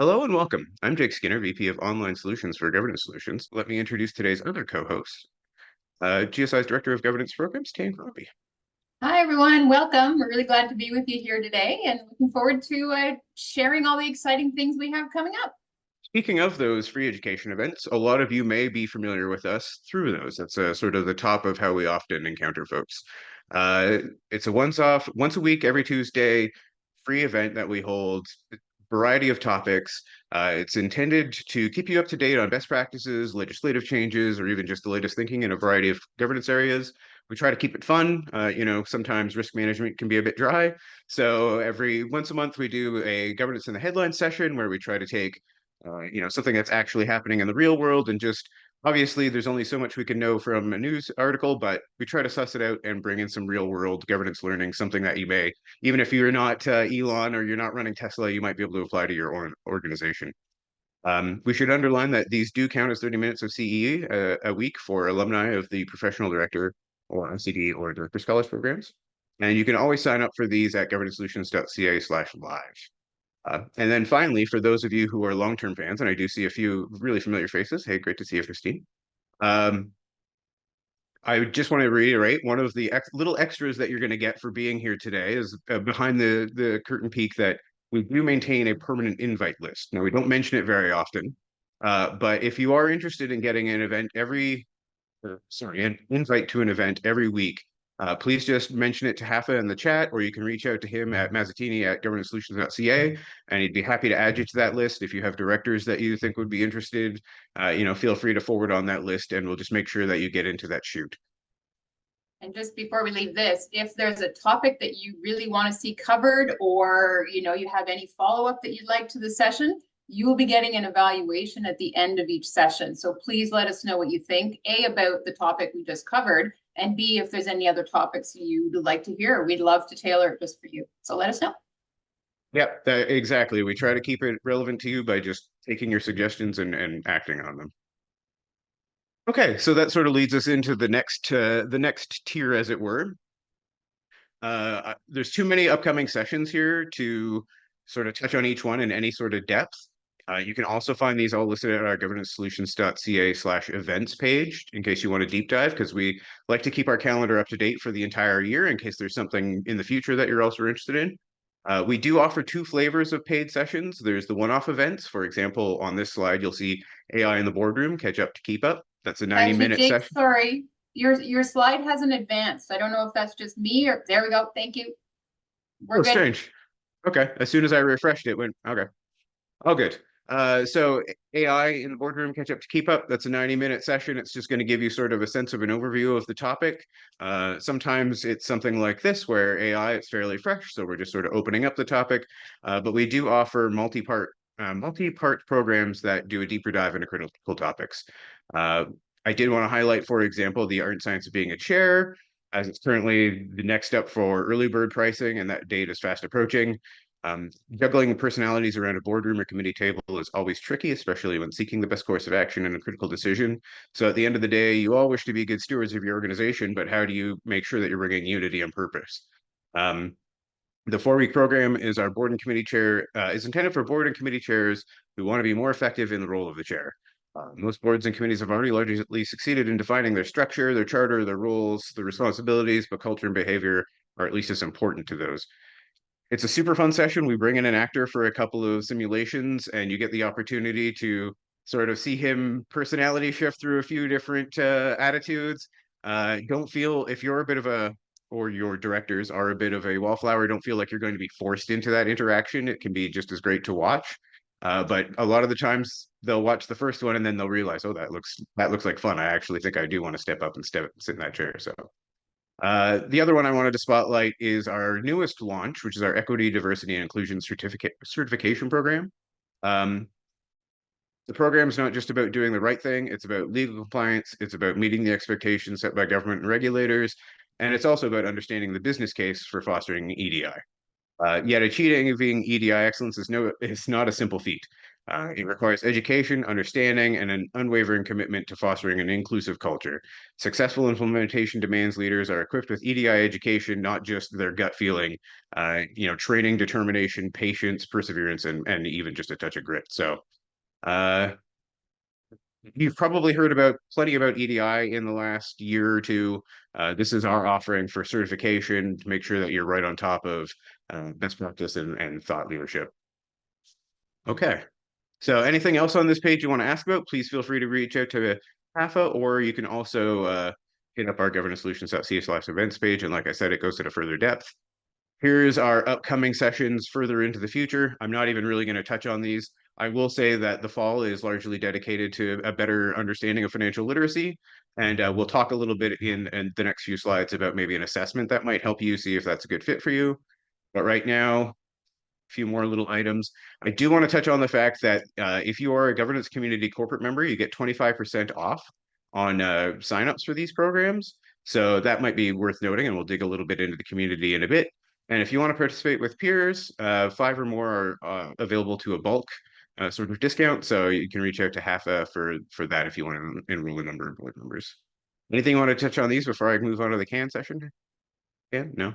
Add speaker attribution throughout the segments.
Speaker 1: Hello and welcome. I'm Jake Skinner, VP of Online Solutions for Governance Solutions. Let me introduce today's other co-host, GSI's Director of Governance Programs, Tane Crombie.
Speaker 2: Hi, everyone. Welcome. We're really glad to be with you here today and looking forward to sharing all the exciting things we have coming up.
Speaker 1: Speaking of those free education events, a lot of you may be familiar with us through those. That's sort of the top of how we often encounter folks. Uh, it's a once a week, every Tuesday, free event that we hold, variety of topics. It's intended to keep you up to date on best practices, legislative changes, or even just the latest thinking in a variety of governance areas. We try to keep it fun. Sometimes risk management can be a bit dry. So every once a month, we do a governance in the headline session where we try to take something that's actually happening in the real world and just obviously there's only so much we can know from a news article, but we try to suss it out and bring in some real world governance learning, something that you may, even if you're not Elon or you're not running Tesla, you might be able to apply to your own organization. We should underline that these do count as 30 minutes of CE a week for alumni of the professional director or MCD or director scholars programs. And you can always sign up for these at governancesolutions.ca/live. And then finally, for those of you who are long-term fans, and I do see a few really familiar faces. Hey, great to see you, Christine. Um, I just want to reiterate one of the little extras that you're going to get for being here today is behind the curtain peek that we do maintain a permanent invite list. Now, we don't mention it very often, but if you are interested in getting an invite to an event every week, please just mention it to Hafa in the chat, or you can reach out to him at Mazzattini at governancesolutions.ca, and he'd be happy to add you to that list. If you have directors that you think would be interested, feel free to forward on that list, and we'll just make sure that you get into that shoot.
Speaker 2: And just before we leave this, if there's a topic that you really want to see covered or you have any follow-up that you'd like to the session, you will be getting an evaluation at the end of each session. So please let us know what you think, A, about the topic we just covered, and B, if there's any other topics you'd like to hear. We'd love to tailor it just for you. So let us know.
Speaker 1: Yep, exactly. We try to keep it relevant to you by just taking your suggestions and acting on them. Okay, so that sort of leads us into the next tier, as it were. There's too many upcoming sessions here to sort of touch on each one in any sort of depth. You can also find these all listed at our governancesolutions.ca/events page in case you want to deep dive, because we like to keep our calendar up to date for the entire year in case there's something in the future that you're also interested in. We do offer two flavors of paid sessions. There's the one-off events. For example, on this slide, you'll see AI in the boardroom, catch up to keep up. That's a 90-minute
Speaker 2: Jake,
Speaker 1: session.
Speaker 2: sorry, your slide hasn't advanced. I don't know if that's just me or there we go. Thank you. We're
Speaker 1: Oh,
Speaker 2: good.
Speaker 1: strange. Okay, as soon as I refreshed it, went, okay. Oh, good. So AI in the boardroom, catch up to keep up. That's a 90-minute session. It's just going to give you sort of a sense of an overview of the topic. Sometimes it's something like this where AI, it's fairly fresh, so we're just sort of opening up the topic. But we do offer multi-part programs that do a deeper dive into critical topics. I did want to highlight, for example, the art and science of being a chair, as it's currently the next step for early bird pricing, and that date is fast approaching. Juggling personalities around a boardroom or committee table is always tricky, especially when seeking the best course of action in a critical decision. So at the end of the day, you all wish to be good stewards of your organization, but how do you make sure that you're bringing unity on purpose? The 4-week program is our board and committee chair, is intended for board and committee chairs who want to be more effective in the role of the chair. Most boards and committees have already largely succeeded in defining their structure, their charter, their roles, their responsibilities, but culture and behavior are at least as important to those. It's a super fun session. We bring in an actor for a couple of simulations, and you get the opportunity to sort of see him personality shift through a few different attitudes. Don't feel if you're a bit of a or your directors are a bit of a wallflower, don't feel like you're going to be forced into that interaction. It can be just as great to watch. But a lot of the times they'll watch the first one and then they'll realize, oh, that looks like fun. I actually think I do want to step up and sit in that chair. So the other one I wanted to spotlight is our newest launch, which is our Equity, Diversity, and Inclusion certification program. Um, the program is not just about doing the right thing, it's about legal compliance, it's about meeting the expectations set by government and regulators, and it's also about understanding the business case for fostering EDI. Yet achieving EDI excellence is not a simple feat. It requires education, understanding, and an unwavering commitment to fostering an inclusive culture. Successful implementation demands leaders are equipped with EDI education, not just their gut feeling, training, determination, patience, perseverance, and even just a touch of grit. So, uh, you've probably heard about plenty about EDI in the last year or two. This is our offering for certification to make sure that you're right on top of best practice and thought leadership. Okay. So anything else on this page you want to ask about, please feel free to reach out to HAFA, or you can also hit up our governance-solutions.ca/events page. And like I said, it goes to the further depth. Here's our upcoming sessions further into the future. I'm not even really going to touch on these. I will say that the fall is largely dedicated to a better understanding of financial literacy. And we'll talk a little bit in the next few slides about maybe an assessment that might help you see if that's a good fit for you. But right now, few more little items. I do want to touch on the fact that if you are a governance community corporate member, you get 25% off on signups for these programs. So that might be worth noting, and we'll dig a little bit into the community in a bit. And if you want to participate with peers, 5 or more are available to a bulk sort of discount. So you can reach out to HAFA for that if you want to enroll a number of board members. Anything you want to touch on these before I move on to the CAN session? Yeah, no?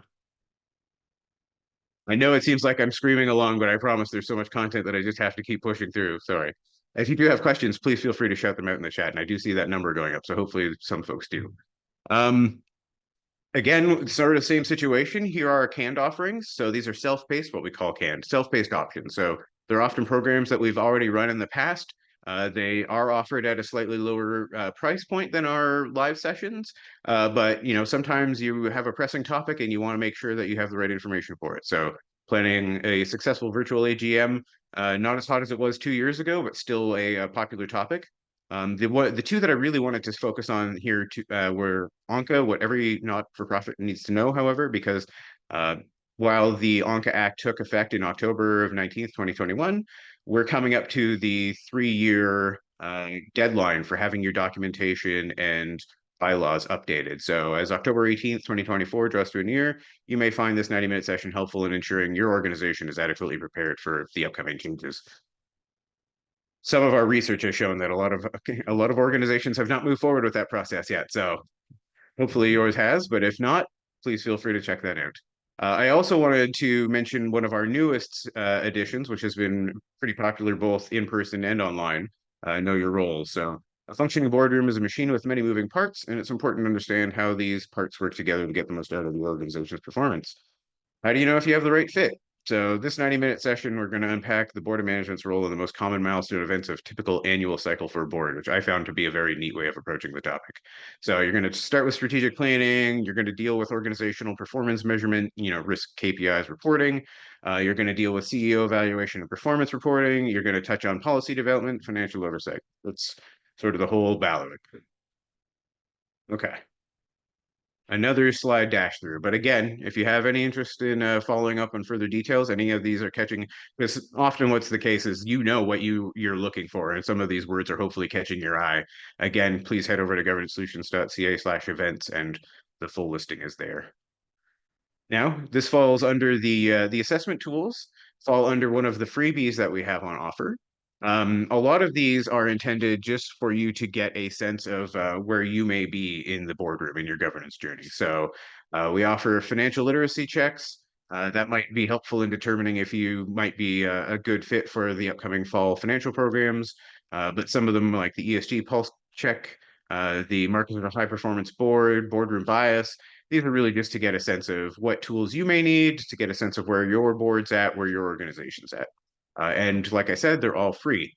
Speaker 1: I know it seems like I'm screaming along, but I promise there's so much content that I just have to keep pushing through. Sorry. If you do have questions, please feel free to shout them out in the chat. And I do see that number going up, so hopefully some folks do. Um, Again, sort of same situation. Here are our canned offerings. So these are self-paced, what we call canned, self-paced options. So they're often programs that we've already run in the past. They are offered at a slightly lower price point than our live sessions, but sometimes you have a pressing topic and you want to make sure that you have the right information for it. So planning a successful virtual AGM, not as hot as it was 2 years ago, but still a popular topic. The two that I really wanted to focus on here were Anka, what every not-for-profit needs to know, however, because uh, while the Anka Act took effect in October of 19th, 2021, we're coming up to the 3-year deadline for having your documentation and bylaws updated. So as October 18th, 2024 draws to a year, you may find this 90-minute session helpful in ensuring your organization is adequately prepared for the upcoming changes. Some of our research has shown that a lot of organizations have not moved forward with that process yet. So hopefully yours has, but if not, please feel free to check that out. I also wanted to mention one of our newest additions, which has been pretty popular both in person and online, Know Your Roles. So a functioning boardroom is a machine with many moving parts, and it's important to understand how these parts work together to get the most out of the organization's performance. How do you know if you have the right fit? So this 90-minute session, we're going to unpack the Board of Management's role in the most common milestone events of typical annual cycle for a board, which I found to be a very neat way of approaching the topic. So you're going to start with strategic planning. You're going to deal with organizational performance measurement, risk KPIs reporting. You're going to deal with CEO evaluation and performance reporting. You're going to touch on policy development, financial oversight. That's sort of the whole ballot. Okay. Another slide dash through. But again, if you have any interest in following up on further details, any of these are catching, because often what's the case is what you're looking for, and some of these words are hopefully catching your eye. Again, please head over to governance-solutions.ca/events, and the full listing is there. Now, this falls under the assessment tools, fall under one of the freebies that we have on offer. A lot of these are intended just for you to get a sense of where you may be in the boardroom in your governance journey. So we offer financial literacy checks. That might be helpful in determining if you might be a good fit for the upcoming fall financial programs. But some of them, like the ESG pulse check, the Market of a High Performance Board, boardroom bias, these are really just to get a sense of what tools you may need, to get a sense of where your board's at, where your organization's at. And like I said, they're all free.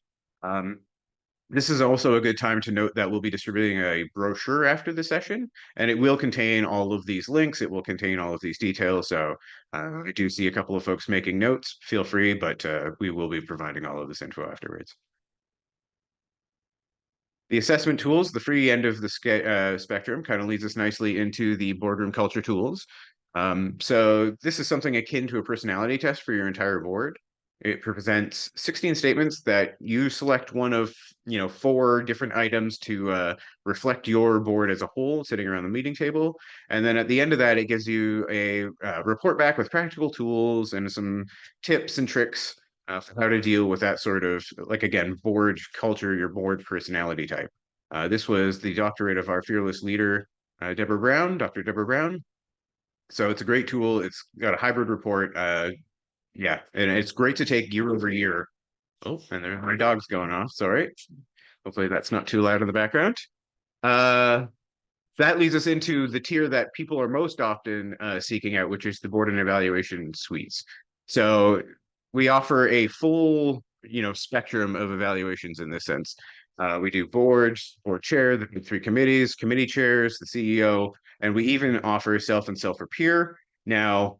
Speaker 1: This is also a good time to note that we'll be distributing a brochure after the session, and it will contain all of these links. It will contain all of these details. So I do see a couple of folks making notes. Feel free, but we will be providing all of this info afterwards. The assessment tools, the free end of the spectrum, kind of leads us nicely into the boardroom culture tools. So this is something akin to a personality test for your entire board. It presents 16 statements that you select one of 4 different items to reflect your board as a whole sitting around the meeting table. And then at the end of that, it gives you a report back with practical tools and some tips and tricks for how to deal with that sort of, like, again, board culture, your board personality type. This was the doctorate of our fearless leader, Deborah Brown, Dr. Deborah Brown. So it's a great tool. It's got a hybrid report. Yeah, and it's great to take year over year. Oh, and there my dog's going off. Sorry. Hopefully that's not too loud in the background. Uh, that leads us into the tier that people are most often seeking out, which is the board and evaluation suites. So we offer a full, spectrum of evaluations in this sense. We do boards, board chair, the three committees, committee chairs, the CEO, and we even offer self and self or peer. Now,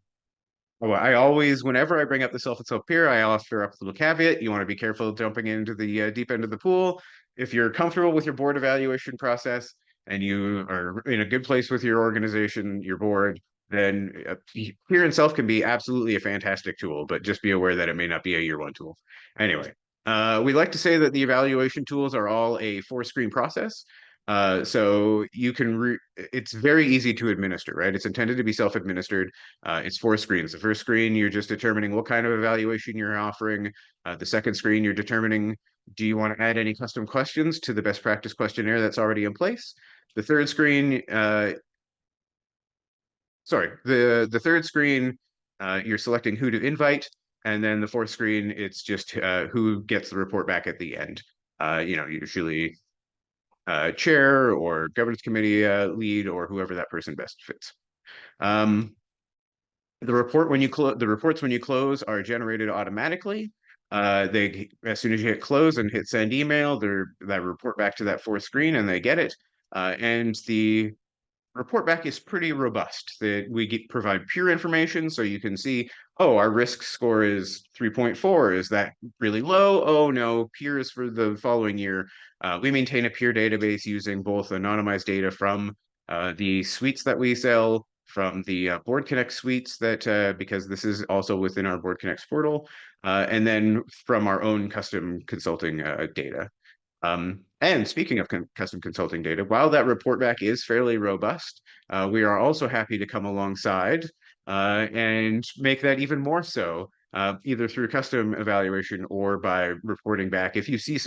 Speaker 1: I always, whenever I bring up the self and self peer, I offer up a little caveat. You want to be careful jumping into the deep end of the pool. If you're comfortable with your board evaluation process and you are in a good place with your organization, your board, then peer and self can be absolutely a fantastic tool, but just be aware that it may not be a year one tool. Anyway, we like to say that the evaluation tools are all a 4-screen process. So you can, it's very easy to administer, right? It's intended to be self-administered. It's 4 screens. The first screen, you're just determining what kind of evaluation you're offering. The second screen, you're determining, do you want to add any custom questions to the best practice questionnaire that's already in place? The third screen, the third screen, you're selecting who to invite. And then the fourth screen, it's just who gets the report back at the end. Usually chair or governance committee lead or whoever that person best fits. The reports when you close are generated automatically. They as soon as you hit close and hit send email, that report back to that fourth screen and they get it. And the report back is pretty robust. That we provide pure information, so you can see, oh, our risk score is 3.4. Is that really low? Oh no, peers for the following year. We maintain a peer database using both anonymized data from the suites that we sell, from the BoardConnex suites that because this is also within our BoardConnex portal, and then from our own custom consulting data. And speaking of custom consulting data, while that report back is fairly robust, we are also happy to come alongside and make that even more so, either through custom evaluation or by reporting back. If you see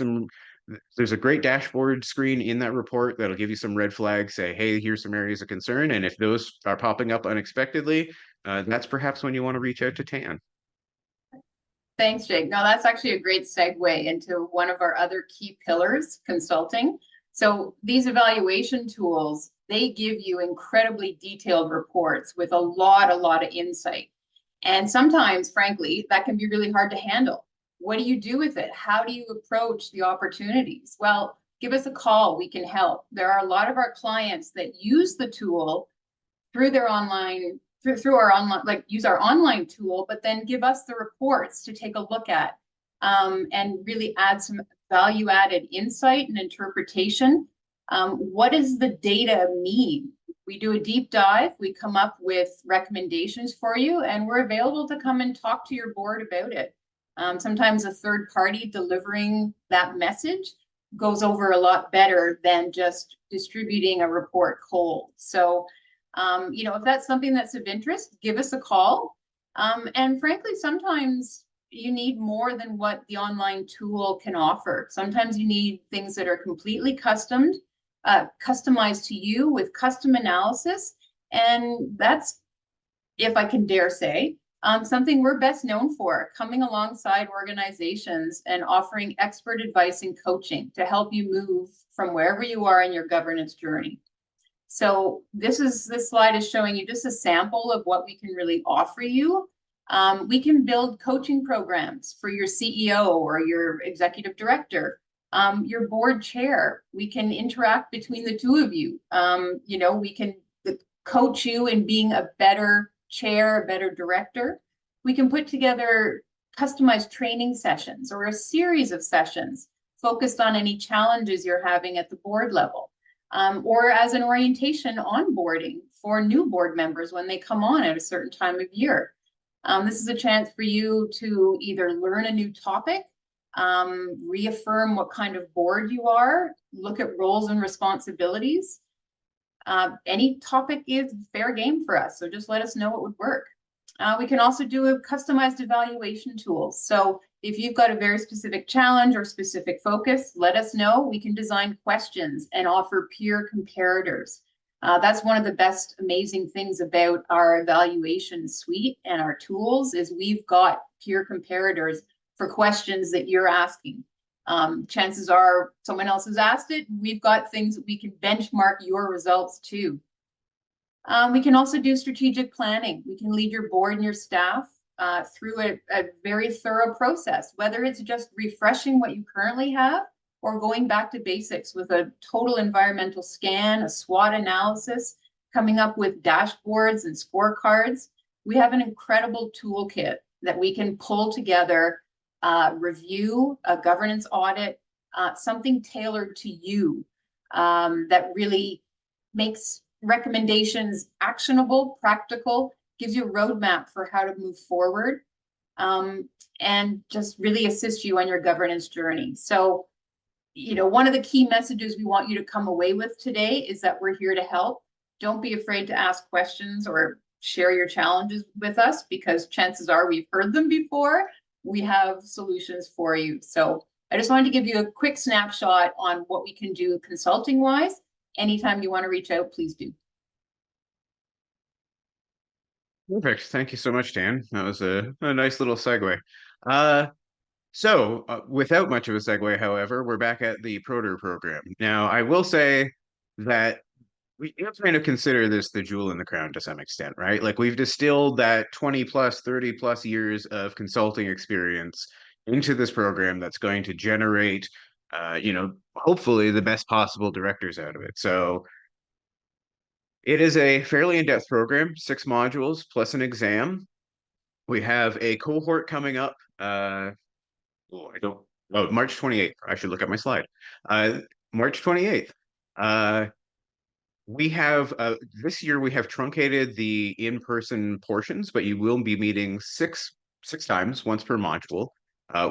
Speaker 1: there's a great dashboard screen in that report that'll give you some red flags, say, hey, here's some areas of concern. And if those are popping up unexpectedly, that's perhaps when you want to reach out to TAN.
Speaker 2: Thanks, Jake. No, that's actually a great segue into one of our other key pillars, consulting. So these evaluation tools, they give you incredibly detailed reports with a lot of insight. And sometimes, frankly, that can be really hard to handle. What do you do with it? How do you approach the opportunities? Well, give us a call. We can help. There are a lot of our clients that use the tool through their online through our online, like use our online tool, but then give us the reports to take a look at and really add some value added insight and interpretation. What does the data mean? We do a deep dive, we come up with recommendations for you, and we're available to come and talk to your board about it. Sometimes a third party delivering that message goes over a lot better than just distributing a report cold. So if that's something that's of interest, give us a call. And frankly, sometimes you need more than what the online tool can offer. Sometimes you need things that are completely customized to you with custom analysis. And that's, if I can dare say, something we're best known for, coming alongside organizations and offering expert advice and coaching to help you move from wherever you are in your governance journey. So this slide is showing you just a sample of what we can really offer you. We can build coaching programs for your CEO or your executive director, your board chair. We can interact between the two of you. We can coach you in being a better chair, a better director. We can put together customized training sessions or a series of sessions focused on any challenges you're having at the board level. Or as an orientation onboarding for new board members when they come on at a certain time of year. This is a chance for you to either learn a new topic, reaffirm what kind of board you are, look at roles and responsibilities. Any topic is fair game for us, so just let us know what would work. We can also do a customized evaluation tool. So If you've got a very specific challenge or specific focus, let us know. We can design questions and offer peer comparators. That's one of the best amazing things about our evaluation suite and our tools is we've got peer comparators for questions that you're asking. Chances are someone else has asked it. We've got things that we can benchmark your results to. We can also do strategic planning. We can lead your board and your staff through a very thorough process, whether it's just refreshing what you currently have or going back to basics with a total environmental scan, a SWOT analysis, coming up with dashboards and scorecards. We have an incredible toolkit that we can pull together, review, a governance audit, something tailored to you that really makes recommendations actionable, practical, gives you a roadmap for how to move forward, and just really assist you on your governance journey. So, you know, one of the key messages we want you to come away with today is that we're here to help. Don't be afraid to ask questions or share your challenges with us, because chances are we've heard them before. We have solutions for you. So I just wanted to give you a quick snapshot on what we can do consulting wise. Anytime you want to reach out, please do.
Speaker 1: Perfect. Thank you so much, Dan. That was a nice little segue. Without much of a segue, however, we're back at the Proter program. Now, I will say that we kind of consider this the jewel in the crown to some extent, right? Like we've distilled that 20 plus, 30 plus years of consulting experience into this program that's going to generate, hopefully the best possible directors out of it. So it is a fairly in-depth program, 6 modules plus an exam. We have a cohort coming up. March 28th. I should look at my slide. March 28th. We have this year we have truncated the in-person portions, but you will be meeting six times, once per module,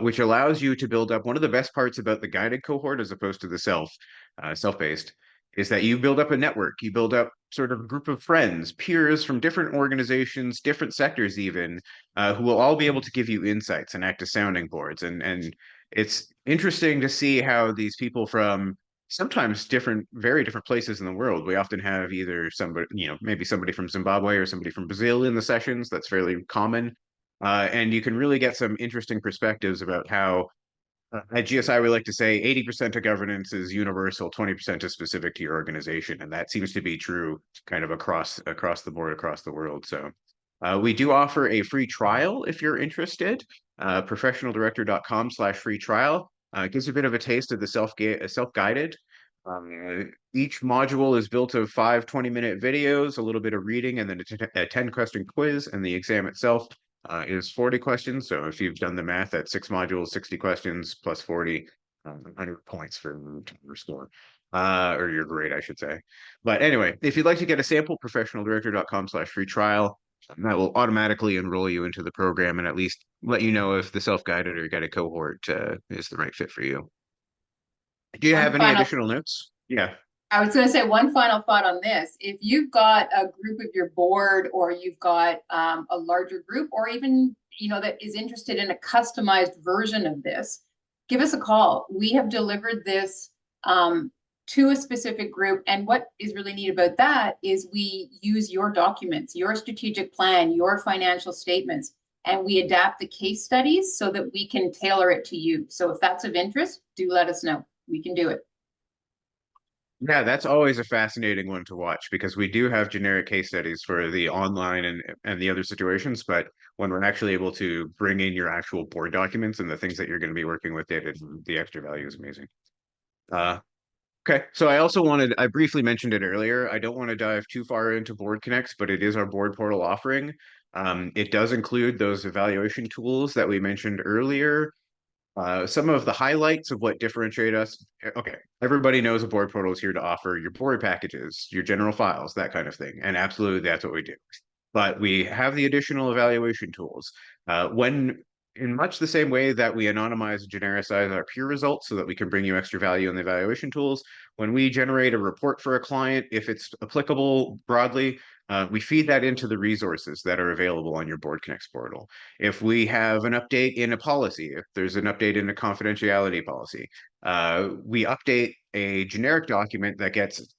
Speaker 1: which allows you to build up. One of the best parts about the guided cohort, as opposed to the self-paced, is that you build up a network. You build up sort of a group of friends, peers from different organizations, different sectors, even, who will all be able to give you insights and act as sounding boards. And it's interesting to see how these people from sometimes very different places in the world. We often have either somebody, maybe somebody from Zimbabwe or somebody from Brazil in the sessions. That's fairly common. And you can really get some interesting perspectives about how at GSI, we like to say 80% of governance is universal, 20% is specific to your organization. And that seems to be true kind of across the board, across the world. So we do offer a free trial if you're interested. Professionaldirector.com/free trial. It gives you a bit of a taste of the self-guided. Each module is built of 5 20-minute videos, a little bit of reading, and then a 10-question quiz. And the exam itself is 40 questions. So if you've done the math, at 6 modules, 60 questions plus 40, 100 points for your score, or your grade, I should say. But anyway, if you'd like to get a sample, professionaldirector.com/free trial. That will automatically enroll you into the program and at least let you know if the self-guided or guided cohort is the right fit for you. Do you have any additional notes? Yeah.
Speaker 2: I was going to say one final thought on this. If you've got a group of your board, or you've got a larger group, or even, that is interested in a customized version of this, give us a call. We have delivered this to a specific group. And what is really neat about that is we use your documents, your strategic plan, your financial statements, and we adapt the case studies so that we can tailor it to you. So if that's of interest, do let us know. We can do it.
Speaker 1: Yeah, that's always a fascinating one to watch, because we do have generic case studies for the online and the other situations, but when we're actually able to bring in your actual board documents and the things that you're going to be working with, David, the extra value is amazing. Okay, so I briefly mentioned it earlier. I don't want to dive too far into BoardConnex, but it is our board portal offering. It does include those evaluation tools that we mentioned earlier. Some of the highlights of what differentiate us. Okay, everybody knows a board portal is here to offer your board packages, your general files, that kind of thing. And absolutely, that's what we do. But we have the additional evaluation tools. In much the same way that we anonymize and genericize our peer results so that we can bring you extra value in the evaluation tools, when we generate a report for a client, if it's applicable broadly, we feed that into the resources that are available on your BoardConnex portal. If we have an update in a policy, if there's an update in a confidentiality policy, we update a generic document that gets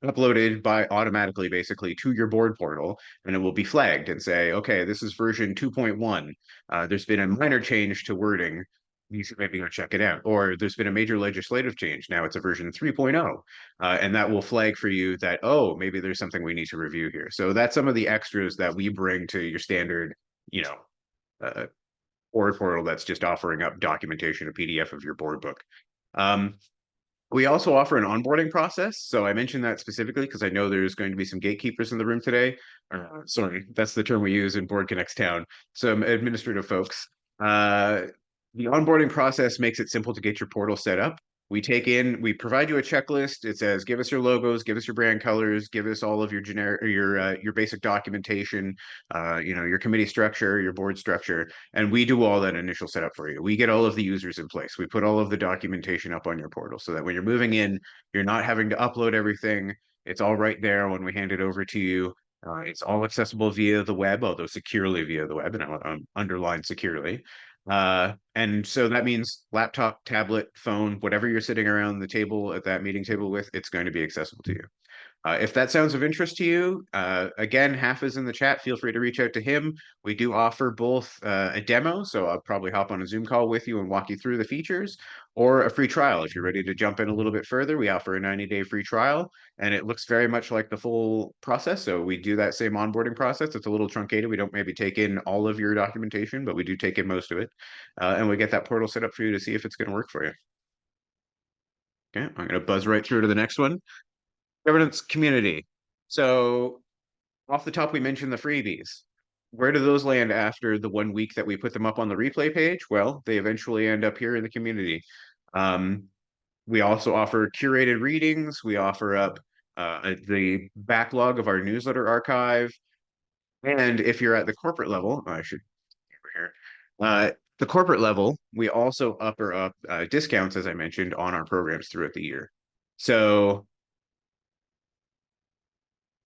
Speaker 1: uploaded by automatically basically to your board portal, and it will be flagged and say, okay, this is version 2.1. There's been a minor change to wording. You should maybe go check it out. Or there's been a major legislative change. Now it's a version 3.0. And that will flag for you that, oh, maybe there's something we need to review here. So that's some of the extras that we bring to your standard, you know, uh, board portal that's just offering up documentation, a PDF of your board book. We also offer an onboarding process. So I mentioned that specifically because I know there's going to be some gatekeepers in the room today. Sorry, that's the term we use in BoardConnex Town. Some administrative folks. The onboarding process makes it simple to get your portal set up. We provide you a checklist. It says, give us your logos, give us your brand colors, give us all of your generic, your basic documentation, your committee structure, your board structure, and we do all that initial setup for you. We get all of the users in place. We put all of the documentation up on your portal so that when you're moving in, you're not having to upload everything. It's all right there when we hand it over to you. It's all accessible via the web, although securely via the web, and I'm underlined securely. And so that means laptop, tablet, phone, whatever you're sitting around the table at that meeting table with, it's going to be accessible to you. If that sounds of interest to you, again, Half is in the chat. Feel free to reach out to him. We do offer both a demo, so I'll probably hop on a Zoom call with you and walk you through the features, or a free trial. If you're ready to jump in a little bit further, we offer a 90-day free trial, and it looks very much like the full process. So we do that same onboarding process. It's a little truncated. We don't maybe take in all of your documentation, but we do take in most of it. And we get that portal set up for you to see if it's going to work for you. Okay, I'm going to buzz right through to the next one. Governance community. So off the top, we mentioned the freebies. Where do those land after the 1 week that we put them up on the replay page? Well, they eventually end up here in the community. We also offer curated readings. We offer up the backlog of our newsletter archive. And if you're at the corporate level, I should over here. The corporate level, we also offer up discounts, as I mentioned, on our programs throughout the year. So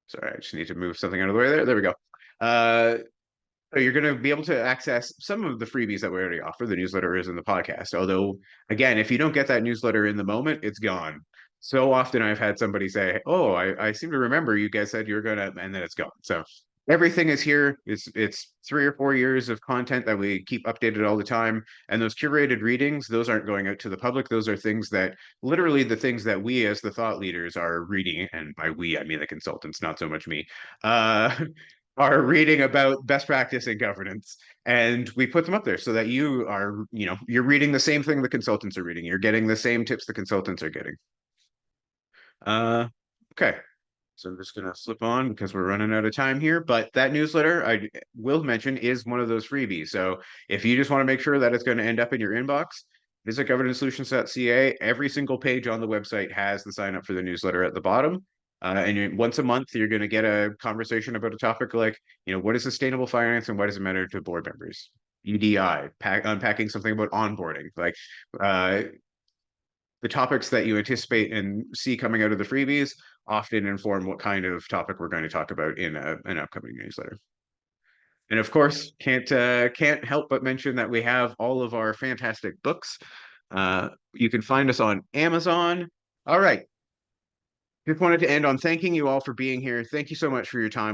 Speaker 1: sorry, I just need to move something out of the way there. There we go. So you're going to be able to access some of the freebies that we already offer. The newsletter is in the podcast. Although, again, if you don't get that newsletter in the moment, it's gone. So often I've had somebody say, oh, I seem to remember you guys said you were going to, and then it's gone. So everything is here. It's 3 or 4 years of content that we keep updated all the time. And those curated readings, those aren't going out to the public. Those are things that literally the things that we as the thought leaders are reading. And by we, I mean the consultants, not so much me. Are reading about best practice in governance, and we put them up there so that you are, you're reading the same thing the consultants are reading. You're getting the same tips the consultants are getting. Okay. So I'm just going to flip on because we're running out of time here. But that newsletter, I will mention, is one of those freebies. So if you just want to make sure that it's going to end up in your inbox, visit governancesolutions.ca. Every single page on the website has the sign up for the newsletter at the bottom. And once a month, you're going to get a conversation about a topic like, what is sustainable finance and why does it matter to board members? EDI, unpacking something about onboarding, like the topics that you anticipate and see coming out of the freebies often inform what kind of topic we're going to talk about in an upcoming newsletter. And of course, can't help but mention that we have all of our fantastic books. You can find us on Amazon. All right. Just wanted to end on thanking you all for being here. Thank you so much for your time.